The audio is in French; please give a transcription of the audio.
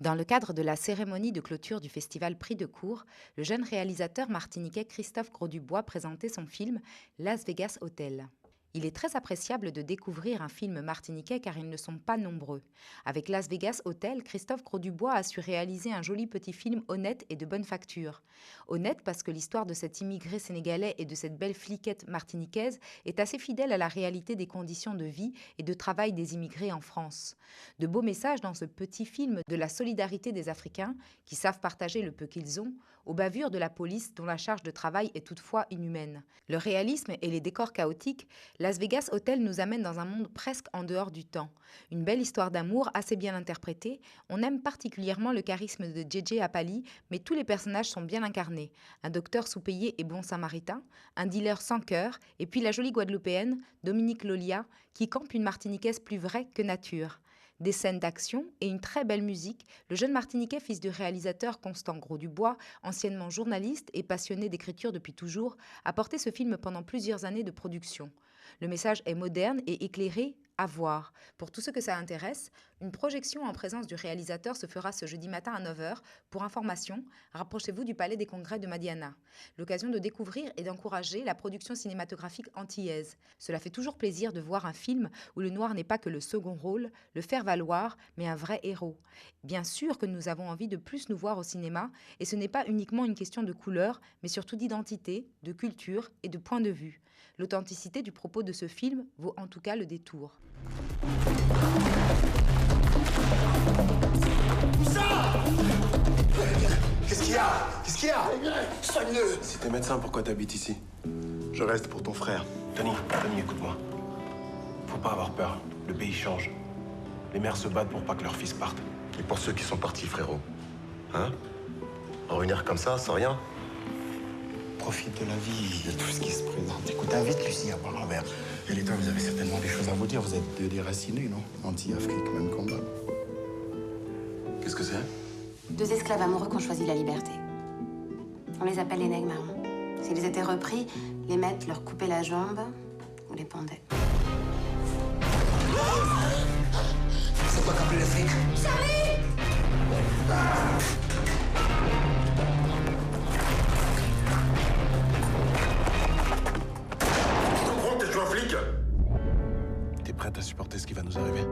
Dans le cadre de la cérémonie de clôture du festival Prix de Cour, le jeune réalisateur martiniquais Christophe Grosdubois présentait son film Las Vegas Hotel. Il est très appréciable de découvrir un film martiniquais car ils ne sont pas nombreux. Avec Las Vegas Hotel, Christophe Grosdubois a su réaliser un joli petit film honnête et de bonne facture. Honnête parce que l'histoire de cet immigré sénégalais et de cette belle fliquette martiniquaise est assez fidèle à la réalité des conditions de vie et de travail des immigrés en France. De beaux messages dans ce petit film de la solidarité des Africains qui savent partager le peu qu'ils ont, aux bavures de la police dont la charge de travail est toutefois inhumaine. Le réalisme et les décors chaotiques, Las Vegas Hotel nous amène dans un monde presque en dehors du temps. Une belle histoire d'amour assez bien interprétée. On aime particulièrement le charisme de JJ Apali, mais tous les personnages sont bien incarnés. Un docteur sous-payé et bon samaritain, un dealer sans cœur, et puis la jolie Guadeloupéenne, Dominique Lolia, qui campe une martiniquaise plus vraie que nature. Des scènes d'action et une très belle musique, le jeune martiniquais, fils du réalisateur Constant Grosdubois, anciennement journaliste et passionné d'écriture depuis toujours, a porté ce film pendant plusieurs années de production. Le message est moderne et éclairé, à voir. Pour tous ceux que ça intéresse, une projection en présence du réalisateur se fera ce jeudi matin à 9 h. Pour information, rapprochez-vous du Palais des Congrès de Madiana. L'occasion de découvrir et d'encourager la production cinématographique antillaise. Cela fait toujours plaisir de voir un film où le noir n'est pas que le second rôle, le faire-valoir, mais un vrai héros. Bien sûr que nous avons envie de plus nous voir au cinéma, et ce n'est pas uniquement une question de couleur, mais surtout d'identité, de culture et de point de vue. L'authenticité du propos de ce film vaut en tout cas le détour. Qu'est-ce qu'il y a? Qu'est-ce qu'il y a? Soigne-le! Si t'es médecin, pourquoi t'habites ici? Je reste pour ton frère. Tony, écoute-moi. Faut pas avoir peur. Le pays change. Les mères se battent pour pas que leur fils parte. Et pour ceux qui sont partis, frérot? Hein? Revenir comme ça, sans rien? Profite de la vie, de tout ce qui se présente. Écoute, invite Lucie à boire un verre. Et les deux, vous avez certainement des choses à vous dire. Vous êtes deux déracinés, non? Anti-Afrique, même combat. Qu'est-ce que c'est? Deux esclaves amoureux qui ont choisi la liberté. On les appelle les nègres marrons. S'ils étaient repris, les maîtres leur coupaient la jambe ou les pendaient. C'est toi qui as appelé les flics? Charlie! Tu comprends que je suis un flic? T'es prête à supporter ce qui va nous arriver?